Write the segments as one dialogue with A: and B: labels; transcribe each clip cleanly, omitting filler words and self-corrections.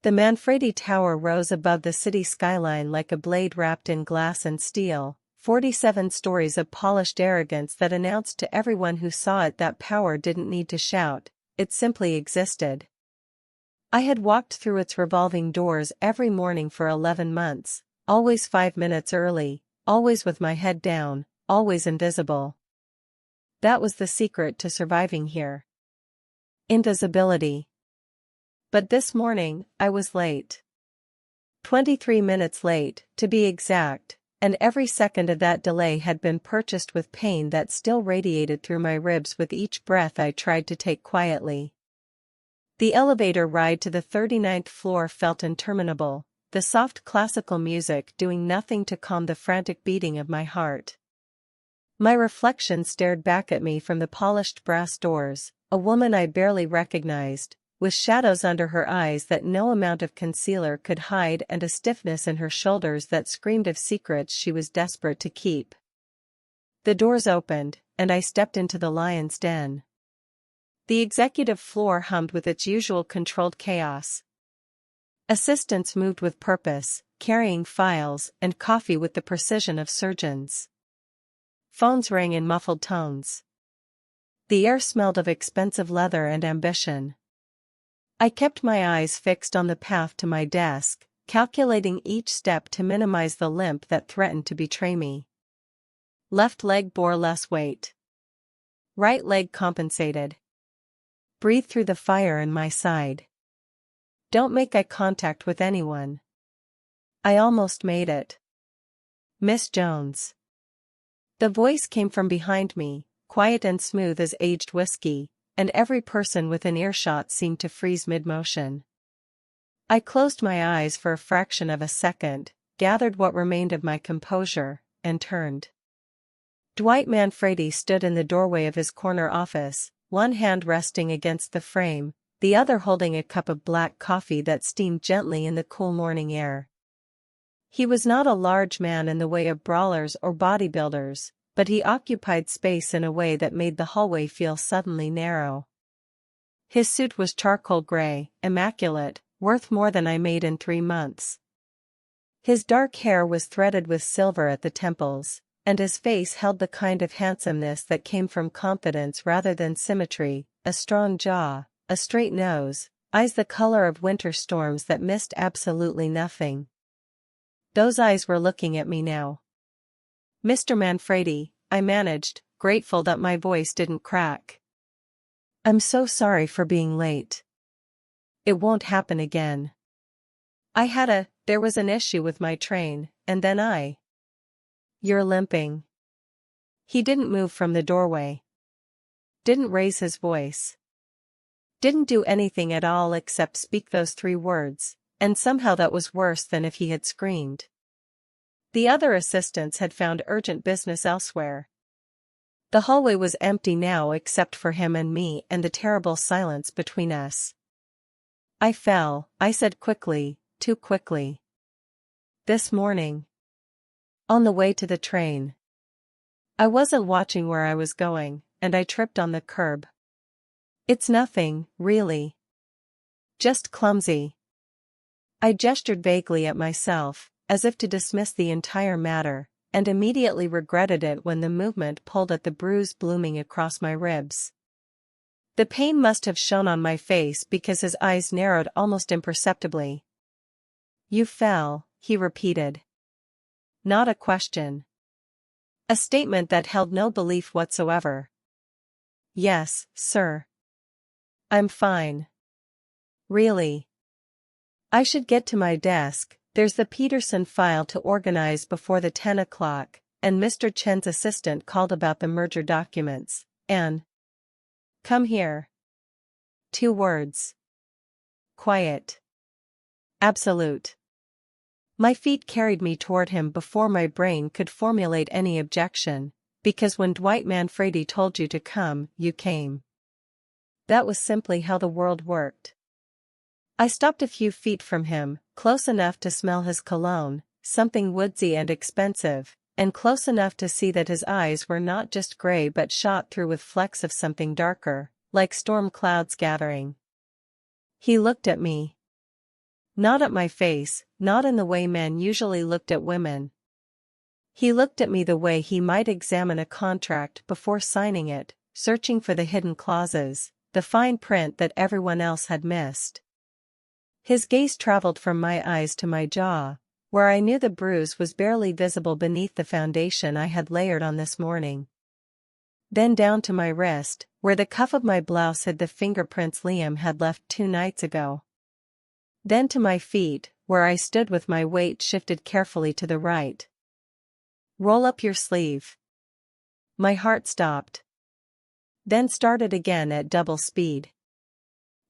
A: The Manfredi Tower rose above the city skyline like a blade wrapped in glass and steel, 47 stories of polished arrogance that announced to everyone who saw it that power didn't need to shout, it simply existed. I had walked through its revolving doors every morning for 11 months, always 5 minutes early, always with my head down, always invisible. That was the secret to surviving here. Invisibility. But this morning, I was late. 23 minutes late, to be exact, and every second of that delay had been purchased with pain that still radiated through my ribs with each breath I tried to take quietly. The elevator ride to the 39th floor felt interminable, the soft classical music doing nothing to calm the frantic beating of my heart. My reflection stared back at me from the polished brass doors, a woman I barely recognized, with shadows under her eyes that no amount of concealer could hide and a stiffness in her shoulders that screamed of secrets she was desperate to keep. The doors opened, and I stepped into the lion's den. The executive floor hummed with its usual controlled chaos. Assistants moved with purpose, carrying files and coffee with the precision of surgeons. Phones rang in muffled tones. The air smelled of expensive leather and ambition. I kept my eyes fixed on the path to my desk, calculating each step to minimize the limp that threatened to betray me. Left leg bore less weight. Right leg compensated. Breathe through the fire in my side. Don't make eye contact with anyone. I almost made it. Miss Jones. The voice came from behind me, quiet and smooth as aged whiskey, and every person within earshot seemed to freeze mid-motion. I closed my eyes for a fraction of a second, gathered what remained of my composure, and turned. Dwight Manfredi stood in the doorway of his corner office, one hand resting against the frame, the other holding a cup of black coffee that steamed gently in the cool morning air. He was not a large man in the way of brawlers or bodybuilders, but he occupied space in a way that made the hallway feel suddenly narrow. His suit was charcoal gray, immaculate, worth more than I made in 3 months. His dark hair was threaded with silver at the temples, and his face held the kind of handsomeness that came from confidence rather than symmetry, a strong jaw, a straight nose, eyes the color of winter storms that missed absolutely nothing. Those eyes were looking at me now. Mr. Manfredi, I managed, grateful that my voice didn't crack. I'm so sorry for being late. It won't happen again. There was an issue with my train, and then You're limping. He didn't move from the doorway. Didn't raise his voice. Didn't do anything at all except speak those 3 words, and somehow that was worse than if he had screamed. The other assistants had found urgent business elsewhere. The hallway was empty now except for him and me and the terrible silence between us. I fell, I said quickly, too quickly. This morning. On the way to the train. I wasn't watching where I was going, and I tripped on the curb. It's nothing, really. Just clumsy. I gestured vaguely at myself, as if to dismiss the entire matter, and immediately regretted it when the movement pulled at the bruise blooming across my ribs. The pain must have shown on my face because his eyes narrowed almost imperceptibly. You fell, he repeated. Not a question. A statement that held no belief whatsoever. Yes, sir. I'm fine. Really. I should get to my desk. There's the Peterson file to organize before the 10 o'clock, and Mr. Chen's assistant called about the merger documents, and... Come here. 2 words. Quiet. Absolute. My feet carried me toward him before my brain could formulate any objection, because when Dwight Manfredi told you to come, you came. That was simply how the world worked. I stopped a few feet from him, close enough to smell his cologne, something woodsy and expensive, and close enough to see that his eyes were not just gray but shot through with flecks of something darker, like storm clouds gathering. He looked at me. Not at my face, not in the way men usually looked at women. He looked at me the way he might examine a contract before signing it, searching for the hidden clauses, the fine print that everyone else had missed. His gaze traveled from my eyes to my jaw, where I knew the bruise was barely visible beneath the foundation I had layered on this morning. Then down to my wrist, where the cuff of my blouse hid the fingerprints Liam had left 2 nights ago. Then to my feet, where I stood with my weight shifted carefully to the right. Roll up your sleeve. My heart stopped. Then started again at double speed.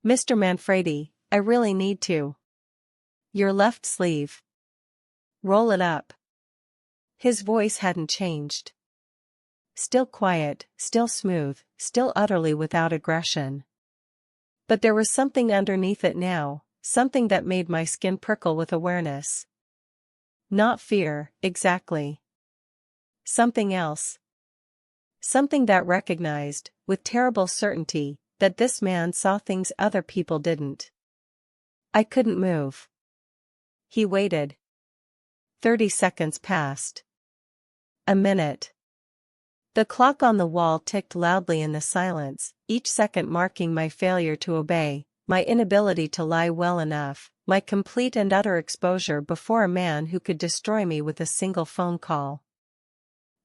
A: Mr. Manfredi, I really need to. Your left sleeve. Roll it up. His voice hadn't changed. Still quiet, still smooth, still utterly without aggression. But there was something underneath it now, something that made my skin prickle with awareness. Not fear, exactly. Something else. Something that recognized, with terrible certainty, that this man saw things other people didn't. I couldn't move. He waited. 30 seconds passed. A minute. The clock on the wall ticked loudly in the silence, each second marking my failure to obey, my inability to lie well enough, my complete and utter exposure before a man who could destroy me with a single phone call.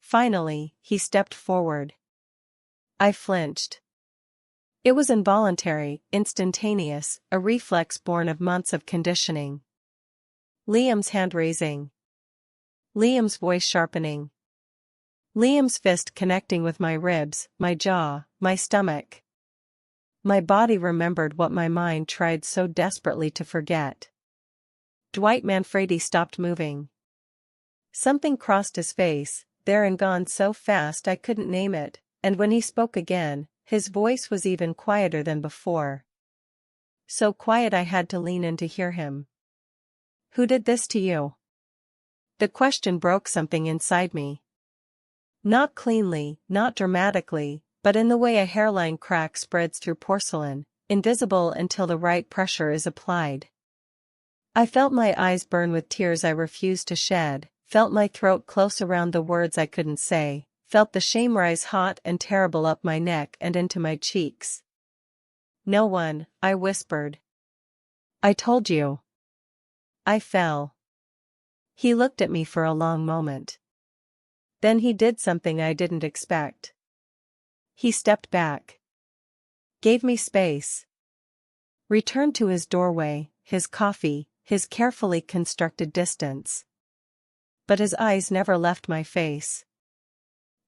A: Finally, he stepped forward. I flinched. It was involuntary, instantaneous, a reflex born of months of conditioning. Liam's hand raising. Liam's voice sharpening. Liam's fist connecting with my ribs, my jaw, my stomach. My body remembered what my mind tried so desperately to forget. Dwight Manfredi stopped moving. Something crossed his face, there and gone so fast I couldn't name it, and when he spoke again, his voice was even quieter than before. So quiet I had to lean in to hear him. Who did this to you? The question broke something inside me. Not cleanly, not dramatically, but in the way a hairline crack spreads through porcelain, invisible until the right pressure is applied. I felt my eyes burn with tears I refused to shed, felt my throat close around the words I couldn't say, felt the shame rise hot and terrible up my neck and into my cheeks. No one, I whispered. I told you. I fell. He looked at me for a long moment. Then he did something I didn't expect. He stepped back. Gave me space. Returned to his doorway, his coffee, his carefully constructed distance. But his eyes never left my face.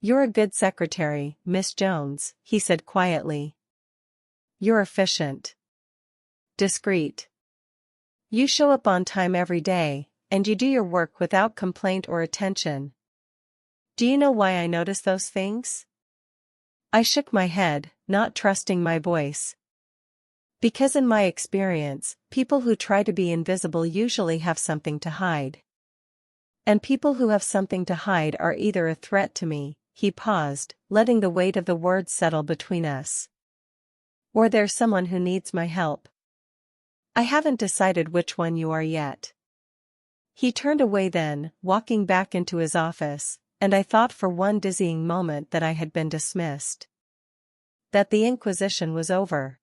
A: You're a good secretary, Miss Jones, he said quietly. You're efficient. Discreet. You show up on time every day, and you do your work without complaint or attention. Do you know why I notice those things? I shook my head, not trusting my voice. Because in my experience, people who try to be invisible usually have something to hide. And people who have something to hide are either a threat to me, he paused, letting the weight of the words settle between us. Or they're someone who needs my help. I haven't decided which one you are yet. He turned away then, walking back into his office, and I thought for one dizzying moment that I had been dismissed. That the Inquisition was over.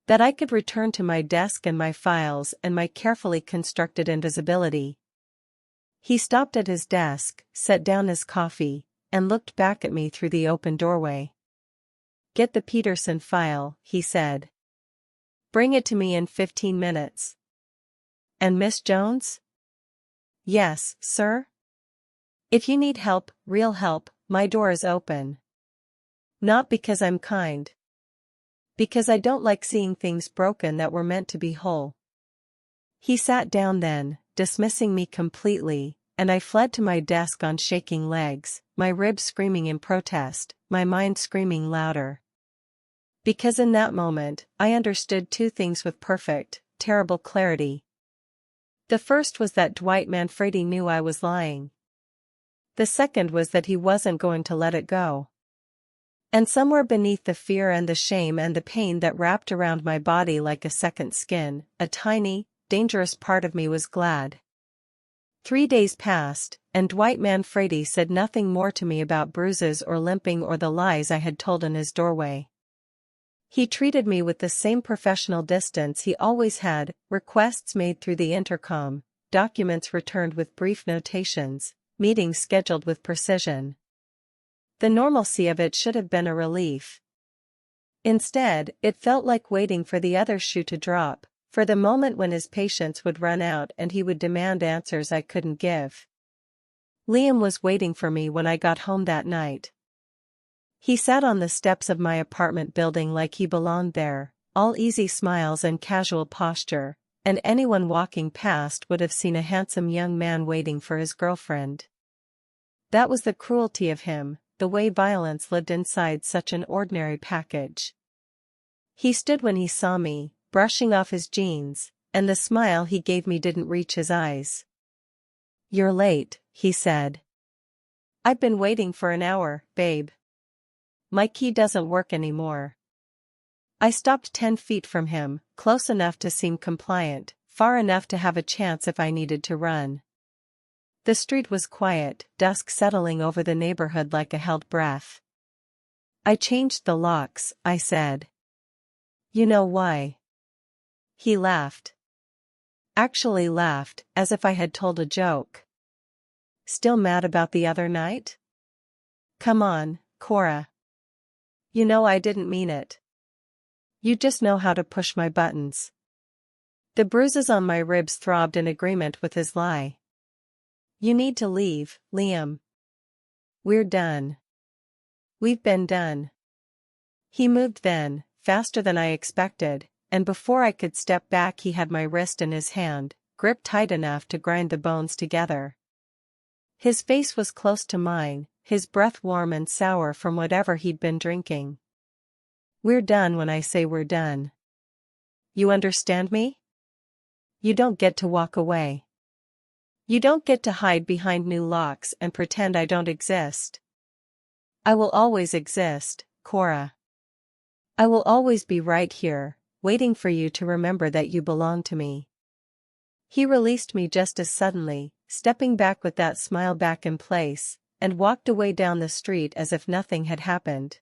A: That I could return to my desk and my files and my carefully constructed invisibility. He stopped at his desk, set down his coffee, and looked back at me through the open doorway. Get the Peterson file, he said. Bring it to me in 15 minutes. And Miss Jones? Yes, sir? If you need help, real help, my door is open. Not because I'm kind. Because I don't like seeing things broken that were meant to be whole. He sat down then, dismissing me completely, and I fled to my desk on shaking legs, my ribs screaming in protest, my mind screaming louder. Because in that moment, I understood 2 things with perfect, terrible clarity. The first was that Dwight Manfredi knew I was lying. The second was that he wasn't going to let it go. And somewhere beneath the fear and the shame and the pain that wrapped around my body like a second skin, a tiny, dangerous part of me was glad. 3 days passed, and Dwight Manfredi said nothing more to me about bruises or limping or the lies I had told in his doorway. He treated me with the same professional distance he always had, requests made through the intercom, documents returned with brief notations, meetings scheduled with precision. The normalcy of it should have been a relief. Instead, it felt like waiting for the other shoe to drop, for the moment when his patience would run out and he would demand answers I couldn't give. Liam was waiting for me when I got home that night. He sat on the steps of my apartment building like he belonged there, all easy smiles and casual posture, and anyone walking past would have seen a handsome young man waiting for his girlfriend. That was the cruelty of him, the way violence lived inside such an ordinary package. He stood when he saw me, brushing off his jeans, and the smile he gave me didn't reach his eyes. "You're late," he said. "I've been waiting for an hour, babe. My key doesn't work anymore." I stopped 10 feet from him, close enough to seem compliant, far enough to have a chance if I needed to run. The street was quiet, dusk settling over the neighborhood like a held breath. "I changed the locks," I said. "You know why?" He laughed. Actually laughed, as if I had told a joke. "Still mad about the other night? Come on, Cora. You know I didn't mean it. You just know how to push my buttons." The bruises on my ribs throbbed in agreement with his lie. "You need to leave, Liam. We're done. We've been done." He moved then, faster than I expected, and before I could step back he had my wrist in his hand, gripped tight enough to grind the bones together. His face was close to mine, his breath warm and sour from whatever he'd been drinking. "We're done when I say we're done. You understand me? You don't get to walk away. You don't get to hide behind new locks and pretend I don't exist. I will always exist, Cora. I will always be right here, waiting for you to remember that you belong to me." He released me just as suddenly, stepping back with that smile back in place, and walked away down the street as if nothing had happened.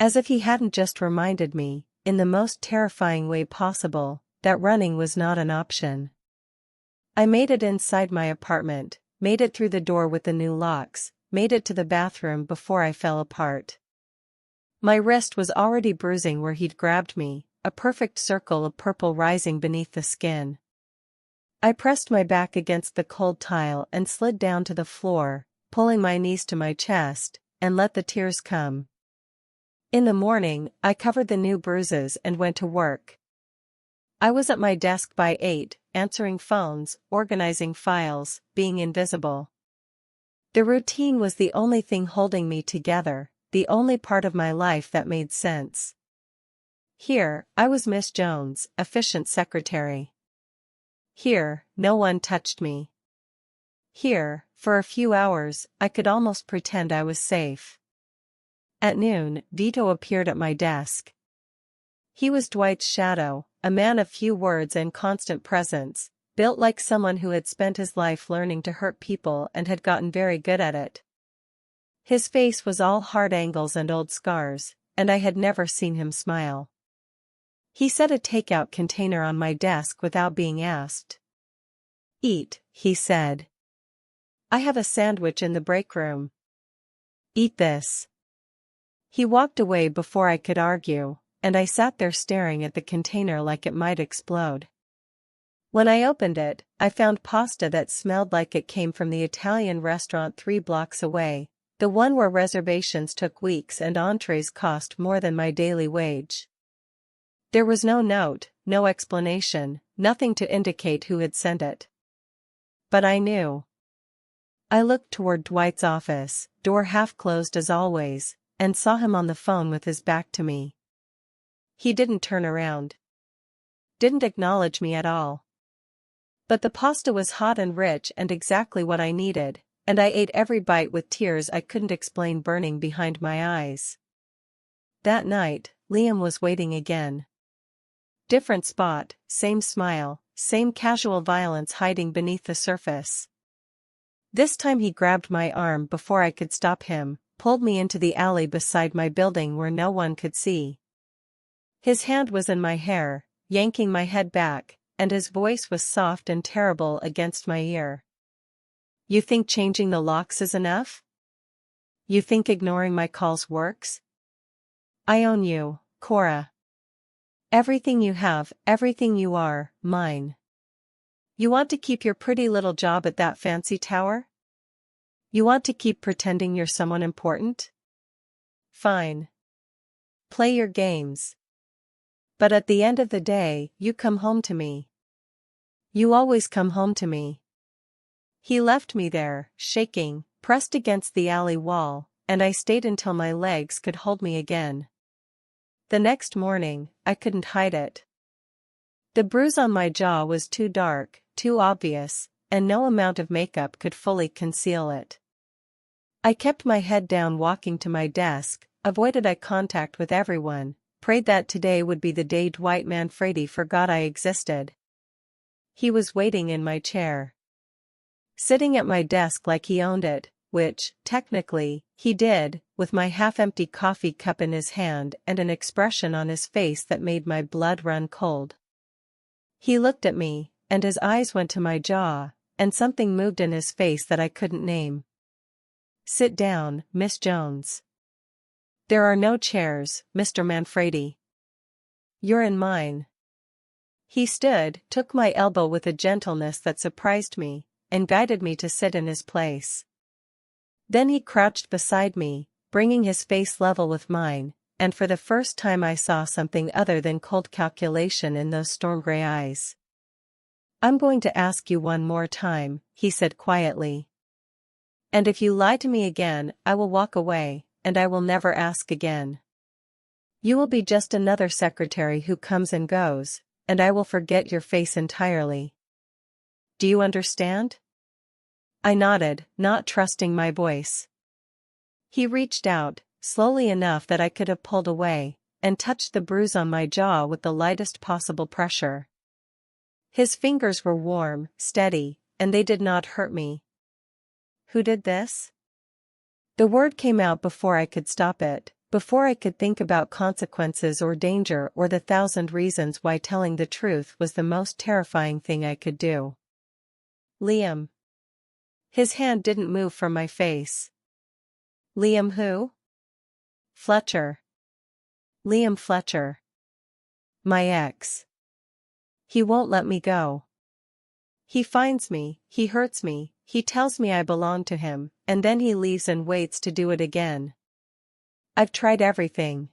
A: As if he hadn't just reminded me, in the most terrifying way possible, that running was not an option. I made it inside my apartment, made it through the door with the new locks, made it to the bathroom before I fell apart. My wrist was already bruising where he'd grabbed me, a perfect circle of purple rising beneath the skin. I pressed my back against the cold tile and slid down to the floor, pulling my knees to my chest, and let the tears come. In the morning, I covered the new bruises and went to work. I was at my desk by 8, answering phones, organizing files, being invisible. The routine was the only thing holding me together, the only part of my life that made sense. Here, I was Miss Jones, efficient secretary. Here, no one touched me. Here, for a few hours, I could almost pretend I was safe. At noon, Vito appeared at my desk. He was Dwight's shadow, a man of few words and constant presence, built like someone who had spent his life learning to hurt people and had gotten very good at it. His face was all hard angles and old scars, and I had never seen him smile. He set a takeout container on my desk without being asked. "Eat," he said. "I have a sandwich in the break room. Eat this." He walked away before I could argue, and I sat there staring at the container like it might explode. When I opened it, I found pasta that smelled like it came from the Italian restaurant 3 blocks away, the one where reservations took weeks and entrees cost more than my daily wage. There was no note, no explanation, nothing to indicate who had sent it. But I knew. I looked toward Dwight's office, door half closed as always, and saw him on the phone with his back to me. He didn't turn around. Didn't acknowledge me at all. But the pasta was hot and rich and exactly what I needed, and I ate every bite with tears I couldn't explain burning behind my eyes. That night, Liam was waiting again. Different spot, same smile, same casual violence hiding beneath the surface. This time he grabbed my arm before I could stop him, pulled me into the alley beside my building where no one could see. His hand was in my hair, yanking my head back, and his voice was soft and terrible against my ear. You think changing the locks is enough? You think ignoring my calls works? I own you, Cora. Everything you have, everything you are, mine. You want to keep your pretty little job at that fancy tower? You want to keep pretending you're someone important? Fine. Play your games. But at the end of the day, you come home to me. You always come home to me. He left me there, shaking, pressed against the alley wall, and I stayed until my legs could hold me again. The next morning, I couldn't hide it. The bruise on my jaw was too dark, too obvious, and no amount of makeup could fully conceal it. I kept my head down walking to my desk, avoided eye contact with everyone, prayed that today would be the day Dwight Manfredi forgot I existed. He was waiting in my chair. Sitting at my desk like he owned it, which, technically, he did, with my half-empty coffee cup in his hand and an expression on his face that made my blood run cold. He looked at me, and his eyes went to my jaw, and something moved in his face that I couldn't name. Sit down, Miss Jones. There are no chairs, Mr. Manfredi. You're in mine. He stood, took my elbow with a gentleness that surprised me, and guided me to sit in his place. Then he crouched beside me, bringing his face level with mine, and for the first time I saw something other than cold calculation in those storm-gray eyes. I'm going to ask you one more time, he said quietly. And if you lie to me again, I will walk away, and I will never ask again. You will be just another secretary who comes and goes, and I will forget your face entirely. Do you understand? I nodded, not trusting my voice. He reached out, slowly enough that I could have pulled away, and touched the bruise on my jaw with the lightest possible pressure. His fingers were warm, steady, and they did not hurt me. Who did this? The word came out before I could stop it, before I could think about consequences or danger or the thousand reasons why telling the truth was the most terrifying thing I could do. Liam. His hand didn't move from my face. Liam who? Fletcher. Liam Fletcher. My ex. He won't let me go. He finds me, he hurts me, he tells me I belong to him, and then he leaves and waits to do it again. I've tried everything.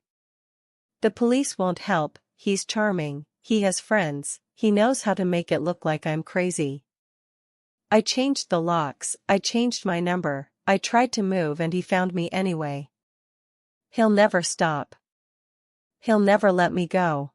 A: The police won't help, he's charming, he has friends, he knows how to make it look like I'm crazy. I changed the locks, I changed my number, I tried to move and he found me anyway. He'll never stop. He'll never let me go.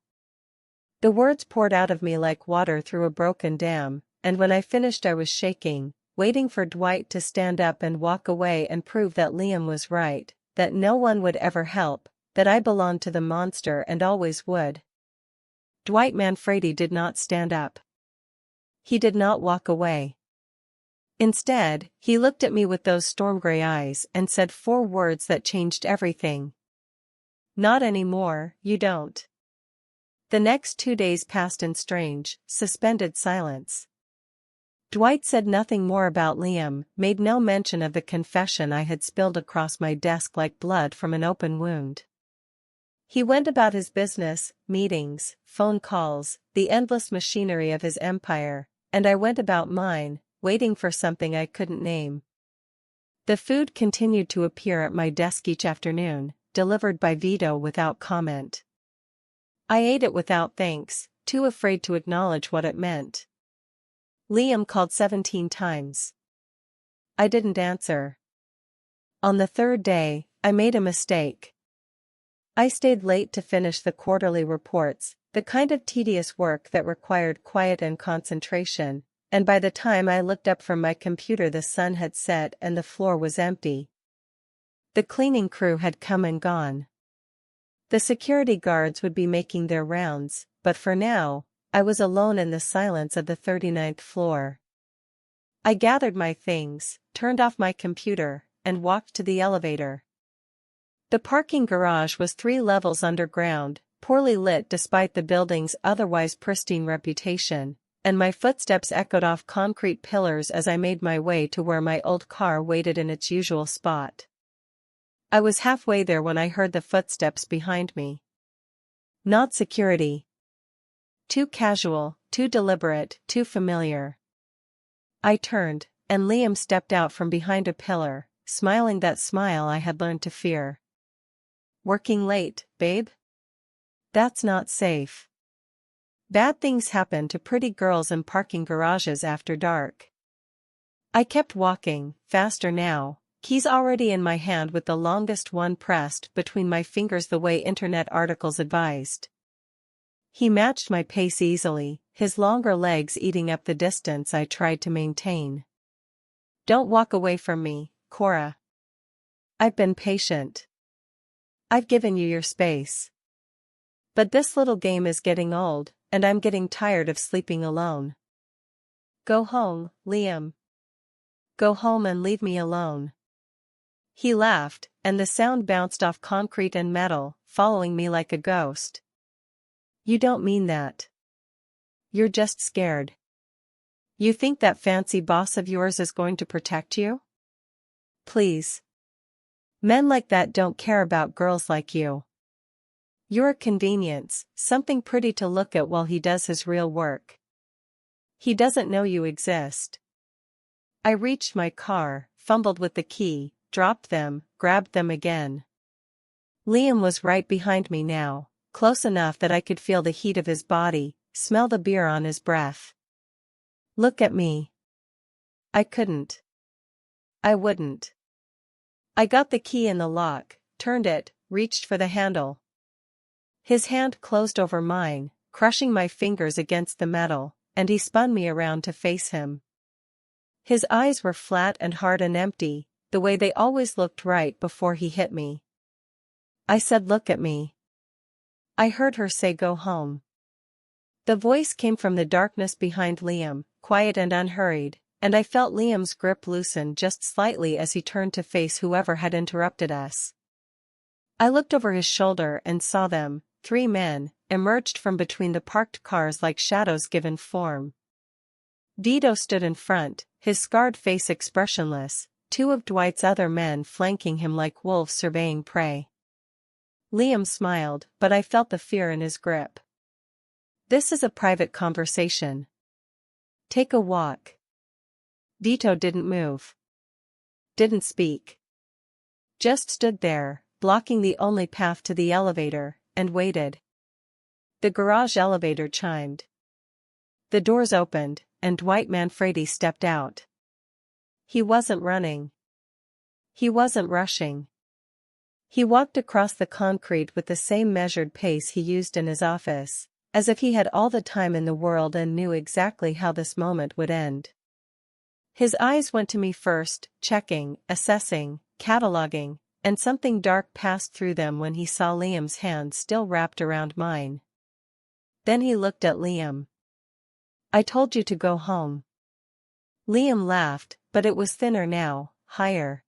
A: The words poured out of me like water through a broken dam, and when I finished I was shaking, waiting for Dwight to stand up and walk away and prove that Liam was right, that no one would ever help, that I belonged to the monster and always would. Dwight Manfredi did not stand up. He did not walk away. Instead, he looked at me with those storm-gray eyes and said 4 words that changed everything. Not anymore, you don't. The next 2 days passed in strange, suspended silence. Dwight said nothing more about Liam, made no mention of the confession I had spilled across my desk like blood from an open wound. He went about his business, meetings, phone calls, the endless machinery of his empire, and I went about mine, waiting for something I couldn't name. The food continued to appear at my desk each afternoon, delivered by Vito without comment. I ate it without thanks, too afraid to acknowledge what it meant. Liam called 17 times. I didn't answer. On the 3rd day, I made a mistake. I stayed late to finish the quarterly reports, the kind of tedious work that required quiet and concentration, and by the time I looked up from my computer the sun had set and the floor was empty. The cleaning crew had come and gone. The security guards would be making their rounds, but for now, I was alone in the silence of the 39th floor. I gathered my things, turned off my computer, and walked to the elevator. The parking garage was 3 levels underground, poorly lit despite the building's otherwise pristine reputation, and my footsteps echoed off concrete pillars as I made my way to where my old car waited in its usual spot. I was halfway there when I heard the footsteps behind me. Not security. Too casual, too deliberate, too familiar. I turned, and Liam stepped out from behind a pillar, smiling that smile I had learned to fear. "Working late, babe? That's not safe. Bad things happen to pretty girls in parking garages after dark." I kept walking, faster now, keys already in my hand with the longest one pressed between my fingers the way internet articles advised. He matched my pace easily, his longer legs eating up the distance I tried to maintain. "Don't walk away from me, Cora. I've been patient. I've given you your space. But this little game is getting old, and I'm getting tired of sleeping alone. Go home, Liam. Go home and leave me alone." He laughed, and the sound bounced off concrete and metal, following me like a ghost. "You don't mean that. You're just scared. You think that fancy boss of yours is going to protect you? Please. Men like that don't care about girls like you. You're a convenience, something pretty to look at while he does his real work. He doesn't know you exist." I reached my car, fumbled with the key, dropped them, grabbed them again. Liam was right behind me now, close enough that I could feel the heat of his body, smell the beer on his breath. "Look at me." I couldn't. I wouldn't. I got the key in the lock, turned it, reached for the handle. His hand closed over mine, crushing my fingers against the metal, and he spun me around to face him. His eyes were flat and hard and empty, the way they always looked right before he hit me. I said, "Look at me." I heard her say, "Go home." The voice came from the darkness behind Liam, quiet and unhurried, and I felt Liam's grip loosen just slightly as he turned to face whoever had interrupted us. I looked over his shoulder and saw them, 3 men, emerged from between the parked cars like shadows given form. Vito stood in front, his scarred face expressionless, 2 of Dwight's other men flanking him like wolves surveying prey. Liam smiled, but I felt the fear in his grip. "This is a private conversation. Take a walk." Vito didn't move. Didn't speak. Just stood there, blocking the only path to the elevator, and waited. The garage elevator chimed. The doors opened, and Dwight Manfredi stepped out. He wasn't running. He wasn't rushing. He walked across the concrete with the same measured pace he used in his office, as if he had all the time in the world and knew exactly how this moment would end. His eyes went to me first, checking, assessing, cataloging, and something dark passed through them when he saw Liam's hand still wrapped around mine. Then he looked at Liam. "I told you to go home." Liam laughed, but it was thinner now, higher.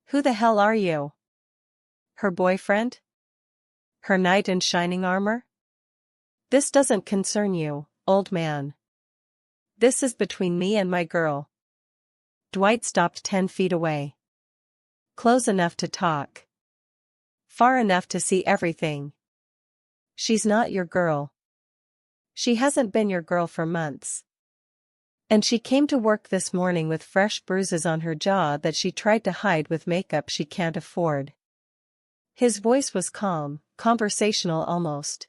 A: "Who the hell are you? Her boyfriend? Her knight in shining armor? This doesn't concern you, old man. This is between me and my girl." Dwight stopped 10 feet away. "Close enough to talk. Far enough to see everything. She's not your girl. She hasn't been your girl for months. And she came to work this morning with fresh bruises on her jaw that she tried to hide with makeup she can't afford." His voice was calm, conversational almost.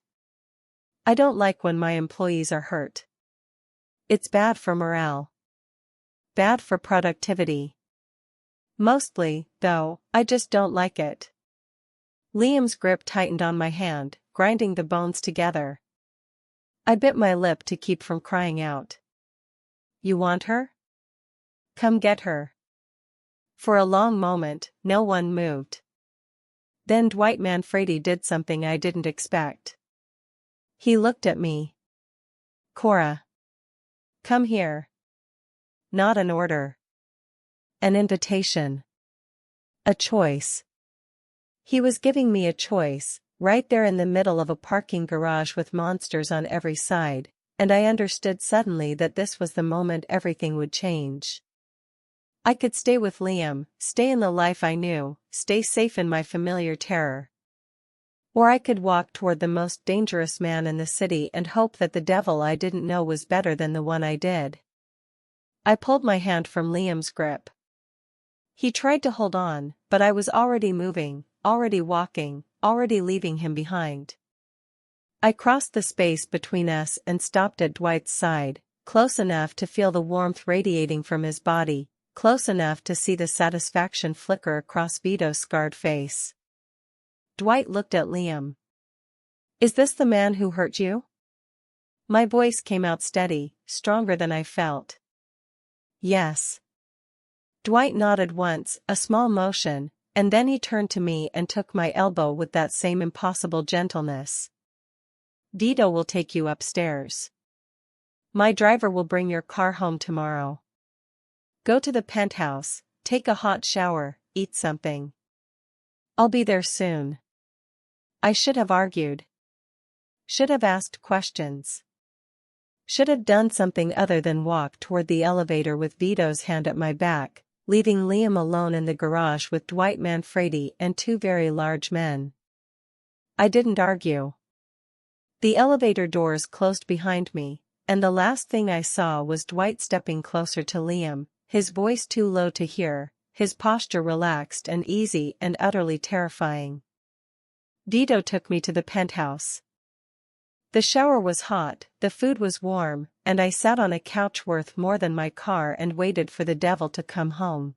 A: "I don't like when my employees are hurt. It's bad for morale. Bad for productivity. Mostly, though, I just don't like it." Liam's grip tightened on my hand, grinding the bones together. I bit my lip to keep from crying out. "You want her? Come get her." For a long moment, no one moved. Then Dwight Manfredi did something I didn't expect. He looked at me. Cora. Come here. Not an order. An invitation. A choice. He was giving me a choice, right there in the middle of a parking garage with monsters on every side, and I understood suddenly that this was the moment everything would change. I could stay with Liam, stay in the life I knew, stay safe in my familiar terror. Or I could walk toward the most dangerous man in the city and hope that the devil I didn't know was better than the one I did. I pulled my hand from Liam's grip. He tried to hold on, but I was already moving, already walking, already leaving him behind. I crossed the space between us and stopped at Dwight's side, close enough to feel the warmth radiating from his body, close enough to see the satisfaction flicker across Vito's scarred face. Dwight looked at Liam. Is this the man who hurt you? My voice came out steady, stronger than I felt. Yes. Dwight nodded once, a small motion, and then he turned to me and took my elbow with that same impossible gentleness. Vito will take you upstairs. My driver will bring your car home tomorrow. Go to the penthouse, take a hot shower, eat something. I'll be there soon. I should have argued. Should have asked questions. Should have done something other than walk toward the elevator with Vito's hand at my back, leaving Liam alone in the garage with Dwight Manfredi and two very large men. I didn't argue. The elevator doors closed behind me, and the last thing I saw was Dwight stepping closer to Liam, his voice too low to hear, his posture relaxed and easy and utterly terrifying. Vito took me to the penthouse. The shower was hot, the food was warm, and I sat on a couch worth more than my car and waited for the devil to come home.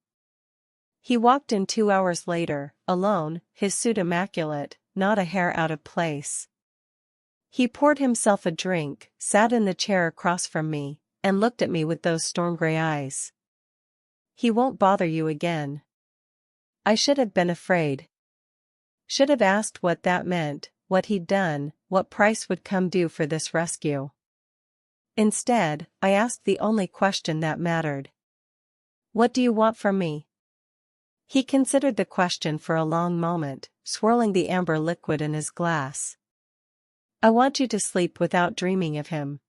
A: He walked in 2 hours later, alone, his suit immaculate, not a hair out of place. He poured himself a drink, sat in the chair across from me, and looked at me with those storm-gray eyes. He won't bother you again. I should have been afraid. Should have asked what that meant, what he'd done, what price would come due for this rescue. Instead, I asked the only question that mattered. What do you want from me? He considered the question for a long moment, swirling the amber liquid in his glass. I want you to sleep without dreaming of him.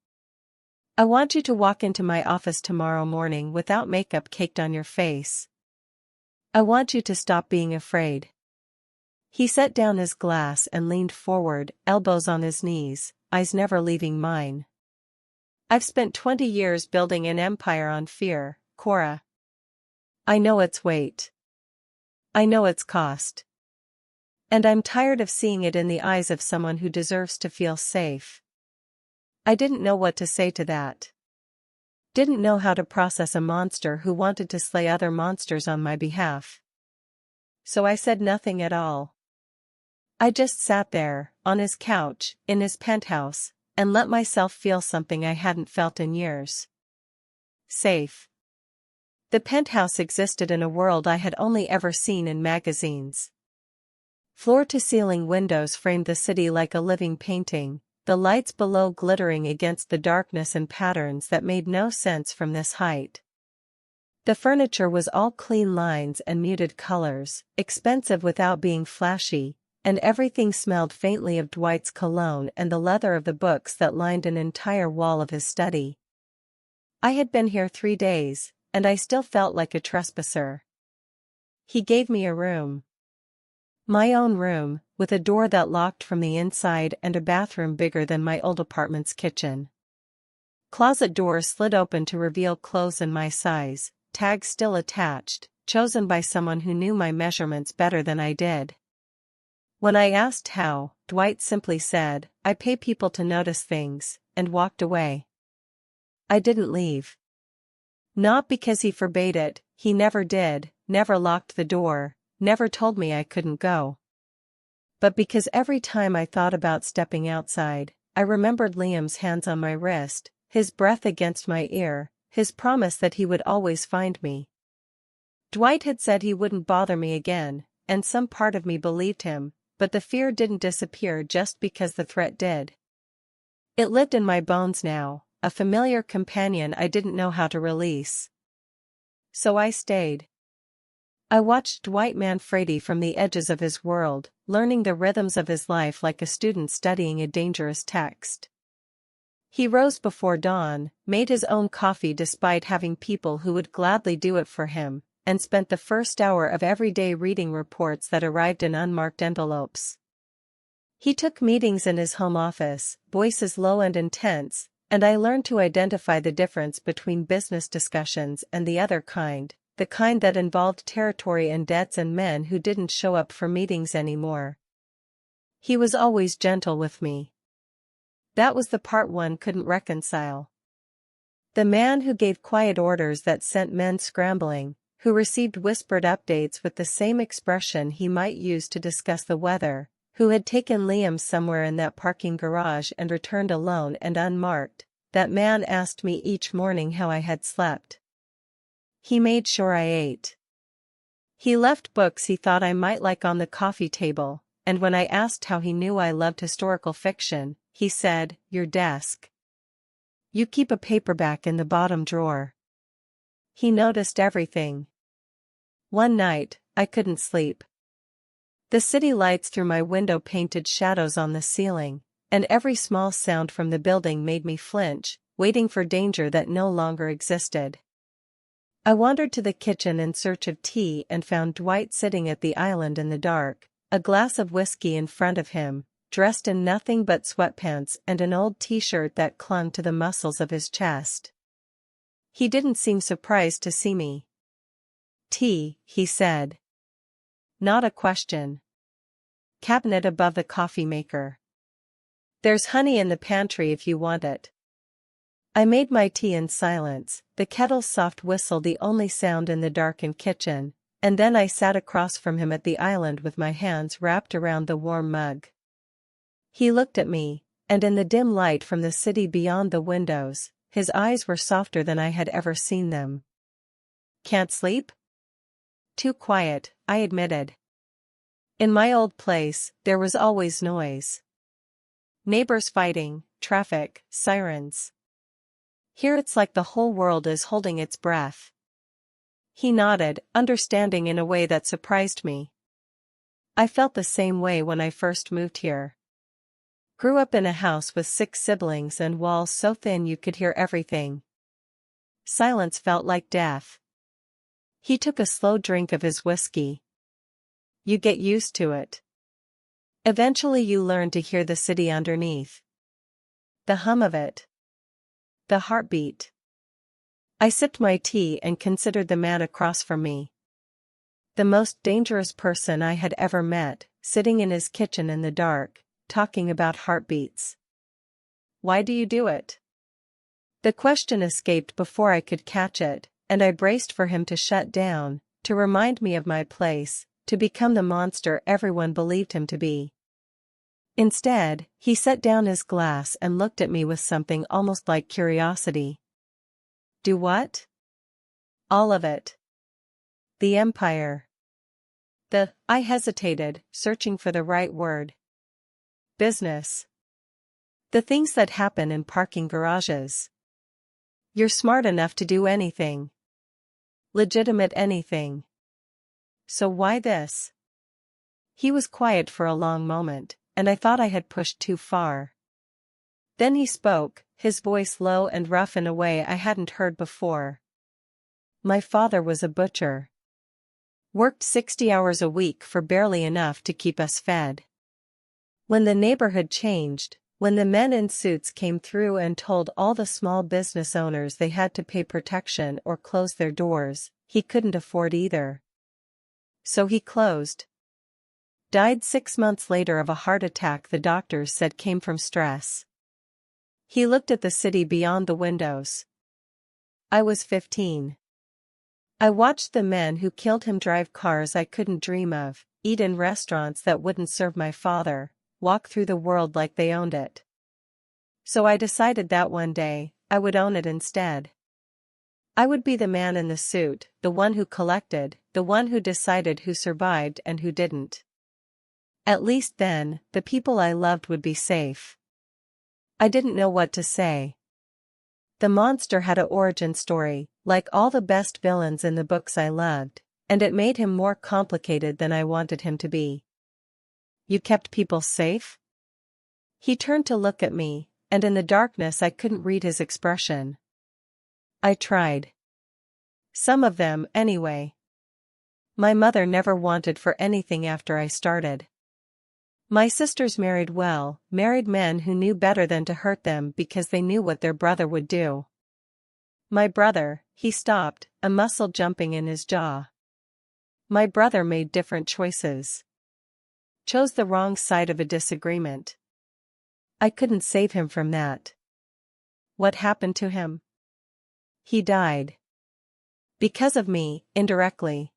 A: I want you to walk into my office tomorrow morning without makeup caked on your face. I want you to stop being afraid. He set down his glass and leaned forward, elbows on his knees, eyes never leaving mine. I've spent 20 years building an empire on fear, Cora. I know its weight. I know its cost. And I'm tired of seeing it in the eyes of someone who deserves to feel safe. I didn't know what to say to that. Didn't know how to process a monster who wanted to slay other monsters on my behalf. So I said nothing at all. I just sat there, on his couch, in his penthouse, and let myself feel something I hadn't felt in years. Safe. The penthouse existed in a world I had only ever seen in magazines. Floor-to-ceiling windows framed the city like a living painting, the lights below glittering against the darkness and patterns that made no sense from this height. The furniture was all clean lines and muted colors, expensive without being flashy, and everything smelled faintly of Dwight's cologne and the leather of the books that lined an entire wall of his study. I had been here 3 days, and I still felt like a trespasser. He gave me a room. My own room, with a door that locked from the inside and a bathroom bigger than my old apartment's kitchen. Closet doors slid open to reveal clothes in my size, tags still attached, chosen by someone who knew my measurements better than I did. When I asked how, Dwight simply said, "I pay people to notice things," and walked away. I didn't leave. Not because he forbade it, he never did, never locked the door, never told me I couldn't go. But because every time I thought about stepping outside, I remembered Liam's hands on my wrist, his breath against my ear, his promise that he would always find me. Dwight had said he wouldn't bother me again, and some part of me believed him, but the fear didn't disappear just because the threat did. It lived in my bones now, a familiar companion I didn't know how to release. So I stayed. I watched Dwight Manfredi from the edges of his world, learning the rhythms of his life like a student studying a dangerous text. He rose before dawn, made his own coffee despite having people who would gladly do it for him, and spent the first hour of every day reading reports that arrived in unmarked envelopes. He took meetings in his home office, voices low and intense, and I learned to identify the difference between business discussions and the other kind, the kind that involved territory and debts and men who didn't show up for meetings anymore. He was always gentle with me. That was the part one couldn't reconcile. The man who gave quiet orders that sent men scrambling, who received whispered updates with the same expression he might use to discuss the weather, who had taken Liam somewhere in that parking garage and returned alone and unmarked, that man asked me each morning how I had slept. He made sure I ate. He left books he thought I might like on the coffee table, and when I asked how he knew I loved historical fiction, he said, "Your desk. You keep a paperback in the bottom drawer." He noticed everything. One night, I couldn't sleep. The city lights through my window painted shadows on the ceiling, and every small sound from the building made me flinch, waiting for danger that no longer existed. I wandered to the kitchen in search of tea and found Dwight sitting at the island in the dark, a glass of whiskey in front of him, dressed in nothing but sweatpants and an old t-shirt that clung to the muscles of his chest. He didn't seem surprised to see me. "Tea," he said. Not a question. Cabinet above the coffee maker. "There's honey in the pantry if you want it." I made my tea in silence, the kettle's soft whistle the only sound in the darkened kitchen, and then I sat across from him at the island with my hands wrapped around the warm mug. He looked at me, and in the dim light from the city beyond the windows, his eyes were softer than I had ever seen them. "Can't sleep?" "Too quiet," I admitted. In my old place, there was always noise. Neighbors fighting, traffic, sirens. Here it's like the whole world is holding its breath. He nodded, understanding in a way that surprised me. I felt the same way when I first moved here. Grew up in a house with 6 siblings and walls so thin you could hear everything. Silence felt like death. He took a slow drink of his whiskey. You get used to it. Eventually you learn to hear the city underneath. The hum of it. The heartbeat. I sipped my tea and considered the man across from me. The most dangerous person I had ever met, sitting in his kitchen in the dark, talking about heartbeats. "Why do you do it?" The question escaped before I could catch it, and I braced for him to shut down, to remind me of my place, to become the monster everyone believed him to be. Instead, he set down his glass and looked at me with something almost like curiosity. "Do what?" "All of it. The empire." I hesitated, searching for the right word. "Business. The things that happen in parking garages. You're smart enough to do anything. Legitimate anything. So why this?" He was quiet for a long moment, and I thought I had pushed too far. Then he spoke, his voice low and rough in a way I hadn't heard before. "My father was a butcher. Worked 60 hours a week for barely enough to keep us fed. When the neighborhood changed, when the men in suits came through and told all the small business owners they had to pay protection or close their doors, he couldn't afford either. So he closed. Died 6 months later of a heart attack the doctors said came from stress." He looked at the city beyond the windows. I was 15. I watched the men who killed him drive cars I couldn't dream of, eat in restaurants that wouldn't serve my father, walk through the world like they owned it. So I decided that one day, I would own it instead. I would be the man in the suit, the one who collected, the one who decided who survived and who didn't. At least then, the people I loved would be safe. I didn't know what to say. The monster had a origin story, like all the best villains in the books I loved, and it made him more complicated than I wanted him to be. You kept people safe? He turned to look at me, and in the darkness I couldn't read his expression. I tried. Some of them, anyway. My mother never wanted for anything after I started. My sisters married well, married men who knew better than to hurt them because they knew what their brother would do. My brother, he stopped, a muscle jumping in his jaw. My brother made different choices. Chose the wrong side of a disagreement. I couldn't save him from that. What happened to him? He died. Because of me, indirectly.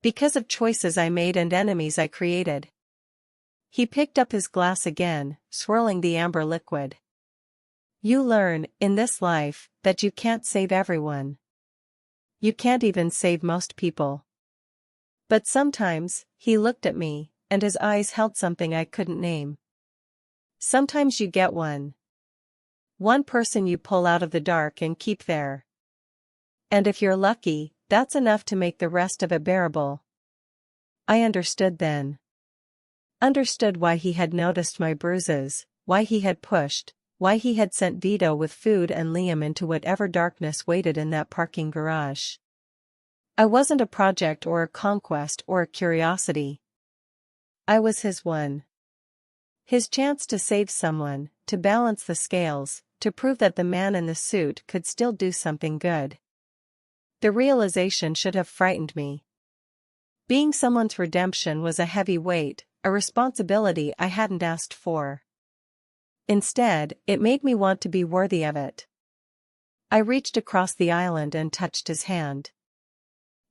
A: Because of choices I made and enemies I created. He picked up his glass again, swirling the amber liquid. You learn, in this life, that you can't save everyone. You can't even save most people. But sometimes, he looked at me, and his eyes held something I couldn't name. Sometimes you get one. One person you pull out of the dark and keep there. And if you're lucky, that's enough to make the rest of it bearable. I understood then. Understood why he had noticed my bruises, why he had pushed, why he had sent Vito with food and Liam into whatever darkness waited in that parking garage. I wasn't a project or a conquest or a curiosity. I was his one. His chance to save someone, to balance the scales, to prove that the man in the suit could still do something good. The realization should have frightened me. Being someone's redemption was a heavy weight, a responsibility I hadn't asked for. Instead, it made me want to be worthy of it. I reached across the island and touched his hand.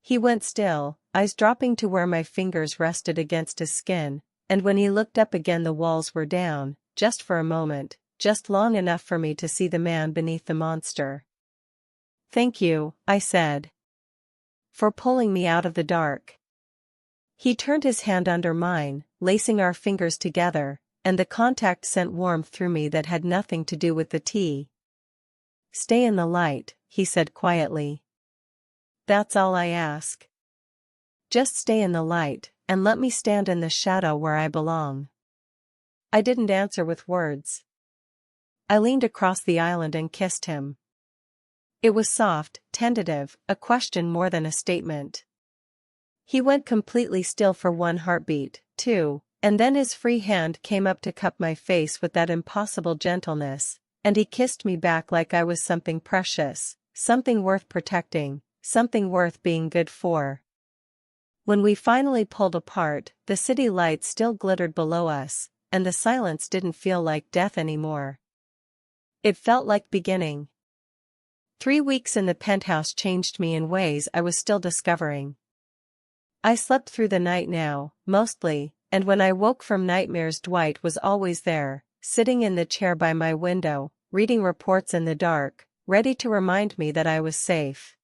A: He went still, eyes dropping to where my fingers rested against his skin, and when he looked up again the walls were down, just for a moment, just long enough for me to see the man beneath the monster. Thank you, I said. For pulling me out of the dark. He turned his hand under mine, lacing our fingers together, and the contact sent warmth through me that had nothing to do with the tea. Stay in the light, he said quietly. That's all I ask. Just stay in the light, and let me stand in the shadow where I belong. I didn't answer with words. I leaned across the island and kissed him. It was soft, tentative, a question more than a statement. He went completely still for one heartbeat, two, and then his free hand came up to cup my face with that impossible gentleness, and he kissed me back like I was something precious, something worth protecting, something worth being good for. When we finally pulled apart, the city lights still glittered below us, and the silence didn't feel like death anymore. It felt like beginning. 3 weeks in the penthouse changed me in ways I was still discovering. I slept through the night now, mostly, and when I woke from nightmares Dwight was always there, sitting in the chair by my window, reading reports in the dark, ready to remind me that I was safe.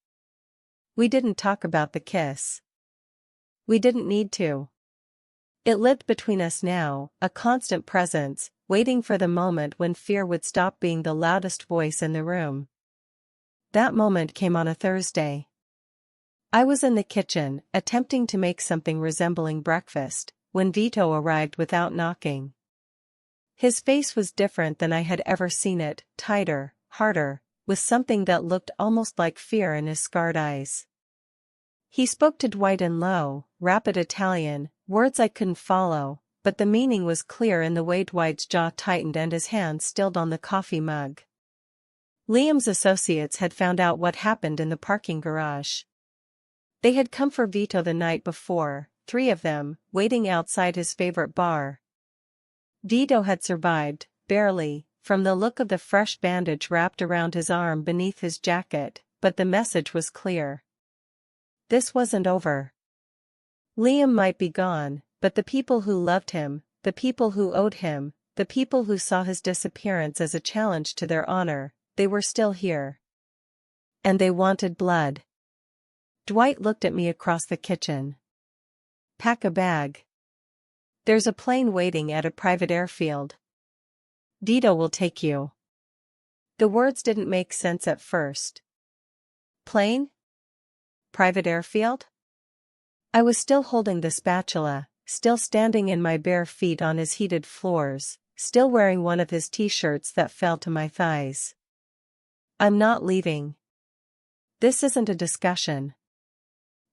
A: We didn't talk about the kiss. We didn't need to. It lived between us now, a constant presence, waiting for the moment when fear would stop being the loudest voice in the room. That moment came on a Thursday. I was in the kitchen, attempting to make something resembling breakfast, when Vito arrived without knocking. His face was different than I had ever seen it, tighter, harder, with something that looked almost like fear in his scarred eyes. He spoke to Dwight in low, rapid Italian, words I couldn't follow, but the meaning was clear in the way Dwight's jaw tightened and his hand stilled on the coffee mug. Liam's associates had found out what happened in the parking garage. They had come for Vito the night before, 3 of them, waiting outside his favorite bar. Vito had survived, barely, from the look of the fresh bandage wrapped around his arm beneath his jacket, but the message was clear. This wasn't over. Liam might be gone, but the people who loved him, the people who owed him, the people who saw his disappearance as a challenge to their honor, they were still here. And they wanted blood. Dwight looked at me across the kitchen. Pack a bag. There's a plane waiting at a private airfield. Vito will take you. The words didn't make sense at first. Plane? Private airfield? I was still holding the spatula, still standing in my bare feet on his heated floors, still wearing one of his t-shirts that fell to my thighs. I'm not leaving. This isn't a discussion.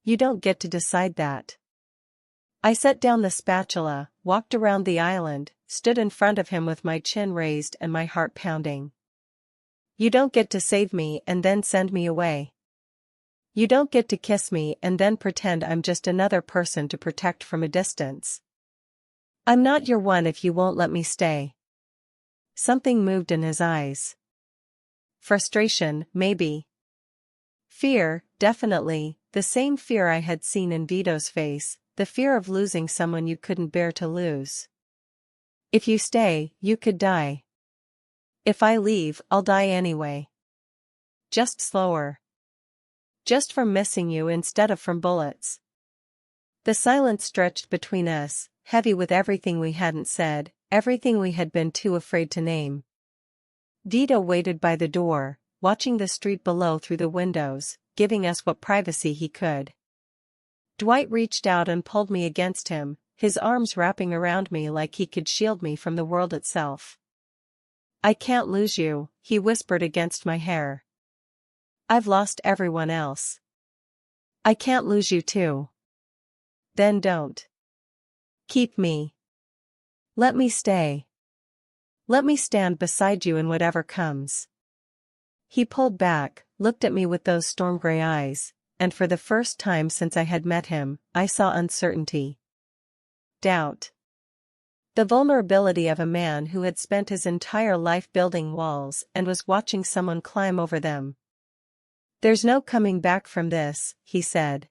A: You don't get to decide that. I set down the spatula, walked around the island, stood in front of him with my chin raised and my heart pounding. You don't get to save me and then send me away. You don't get to kiss me and then pretend I'm just another person to protect from a distance. I'm not your one if you won't let me stay. Something moved in his eyes. Frustration, maybe. Fear, definitely, the same fear I had seen in Vito's face, the fear of losing someone you couldn't bear to lose. If you stay, you could die. If I leave, I'll die anyway. Just slower. Just from missing you instead of from bullets. The silence stretched between us, heavy with everything we hadn't said, everything we had been too afraid to name. Vito waited by the door, watching the street below through the windows, giving us what privacy he could. Dwight reached out and pulled me against him, his arms wrapping around me like he could shield me from the world itself. I can't lose you, he whispered against my hair. I've lost everyone else. I can't lose you too. Then don't. Keep me. Let me stay. Let me stand beside you in whatever comes. He pulled back, looked at me with those storm gray eyes, and for the first time since I had met him, I saw uncertainty. Doubt. The vulnerability of a man who had spent his entire life building walls and was watching someone climb over them. There's no coming back from this, he said.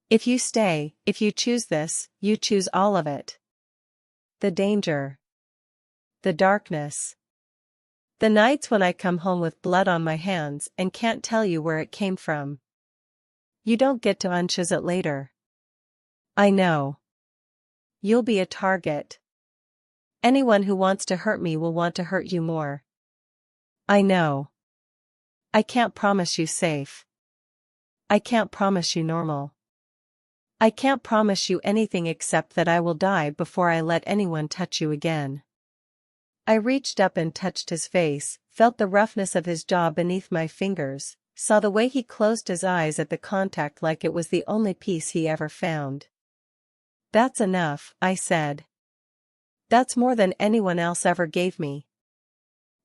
A: If you stay, if you choose this, you choose all of it. The danger. The darkness. The nights when I come home with blood on my hands and can't tell you where it came from. You don't get to unchoose it later. I know. You'll be a target. Anyone who wants to hurt me will want to hurt you more. I know. I can't promise you safe. I can't promise you normal. I can't promise you anything except that I will die before I let anyone touch you again. I reached up and touched his face, felt the roughness of his jaw beneath my fingers, saw the way he closed his eyes at the contact like it was the only peace he ever found. That's enough, I said. That's more than anyone else ever gave me.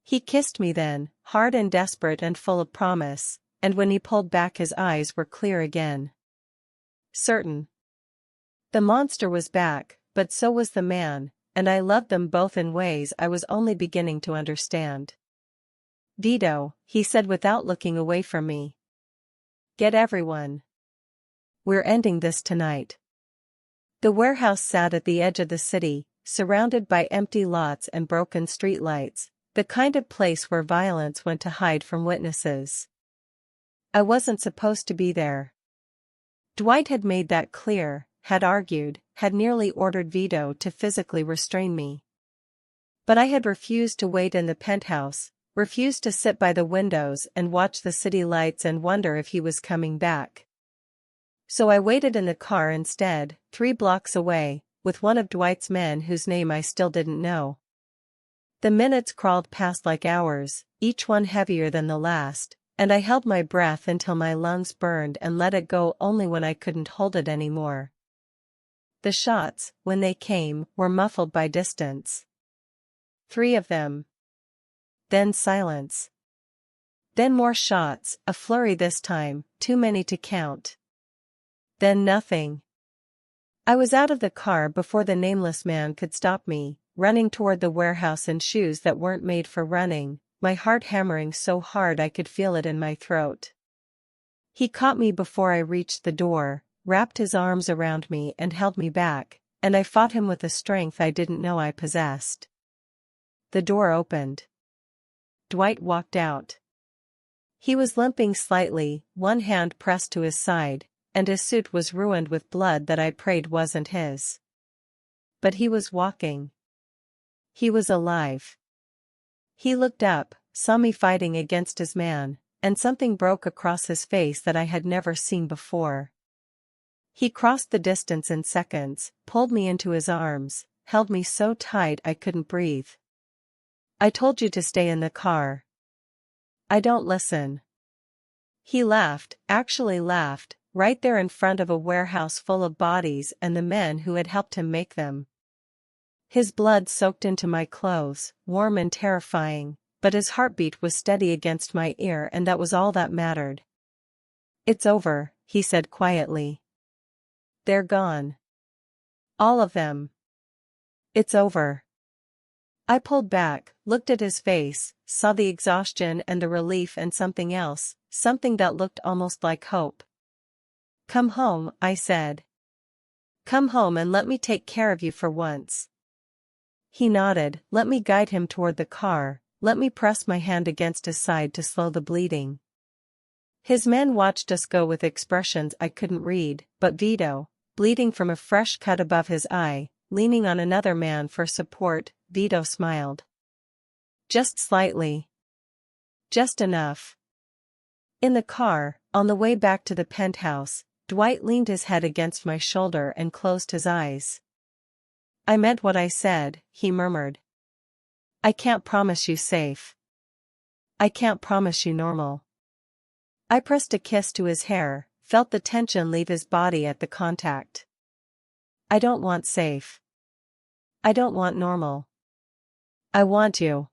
A: He kissed me then, hard and desperate and full of promise, and when he pulled back his eyes were clear again. Certain. The monster was back, but so was the man, and I loved them both in ways I was only beginning to understand. Vito, he said without looking away from me. Get everyone. We're ending this tonight. The warehouse sat at the edge of the city, surrounded by empty lots and broken streetlights, the kind of place where violence went to hide from witnesses. I wasn't supposed to be there. Dwight had made that clear, had argued, had nearly ordered Vito to physically restrain me. But I had refused to wait in the penthouse, refused to sit by the windows and watch the city lights and wonder if he was coming back. So I waited in the car instead, 3 blocks away, with one of Dwight's men whose name I still didn't know. The minutes crawled past like hours, each one heavier than the last, and I held my breath until my lungs burned and let it go only when I couldn't hold it anymore. The shots, when they came, were muffled by distance. 3 of them. Then silence. Then more shots, a flurry this time, too many to count. Then nothing. I was out of the car before the nameless man could stop me, running toward the warehouse in shoes that weren't made for running, my heart hammering so hard I could feel it in my throat. He caught me before I reached the door, wrapped his arms around me and held me back, and I fought him with a strength I didn't know I possessed. The door opened. Dwight walked out. He was limping slightly, one hand pressed to his side, and his suit was ruined with blood that I prayed wasn't his. But he was walking. He was alive. He looked up, saw me fighting against his man, and something broke across his face that I had never seen before. He crossed the distance in seconds, pulled me into his arms, held me so tight I couldn't breathe. "I told you to stay in the car. I don't listen." He laughed, actually laughed, right there in front of a warehouse full of bodies and the men who had helped him make them. His blood soaked into my clothes, warm and terrifying, but his heartbeat was steady against my ear, and that was all that mattered. "It's over," he said quietly. "They're gone. All of them. It's over." I pulled back, looked at his face, saw the exhaustion and the relief and something else, something that looked almost like hope. "Come home," I said. "Come home and let me take care of you for once." He nodded, let me guide him toward the car, let me press my hand against his side to slow the bleeding. His men watched us go with expressions I couldn't read, but Vito, bleeding from a fresh cut above his eye, leaning on another man for support, Vito smiled. Just slightly. Just enough. In the car, on the way back to the penthouse, Dwight leaned his head against my shoulder and closed his eyes. "I meant what I said," he murmured. "I can't promise you safe. I can't promise you normal." I pressed a kiss to his hair, felt the tension leave his body at the contact. "I don't want safe. I don't want normal. I want you."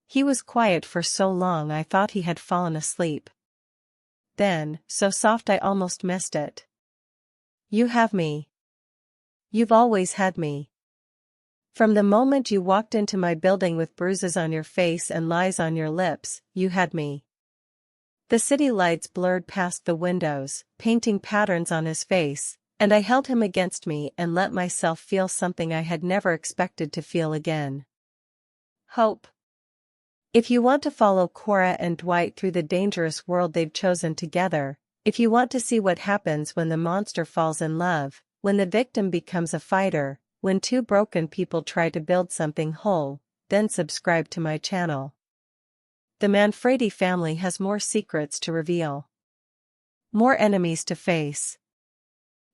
A: He was quiet for so long I thought he had fallen asleep. Then, so soft I almost missed it. "You have me. You've always had me. From the moment you walked into my building with bruises on your face and lies on your lips, you had me." The city lights blurred past the windows, painting patterns on his face, and I held him against me and let myself feel something I had never expected to feel again. Hope. If you want to follow Cora and Dwight through the dangerous world they've chosen together, if you want to see what happens when the monster falls in love, when the victim becomes a fighter, when two broken people try to build something whole, then subscribe to my channel. The Manfredi family has more secrets to reveal. More enemies to face.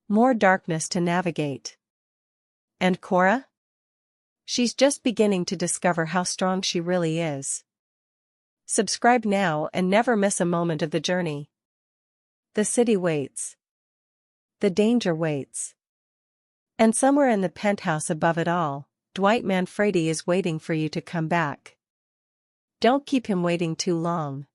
A: More darkness to navigate. And Cora? She's just beginning to discover how strong she really is. Subscribe now and never miss a moment of the journey. The city waits. The danger waits. And somewhere in the penthouse above it all, Dwight Manfredi is waiting for you to come back. Don't keep him waiting too long.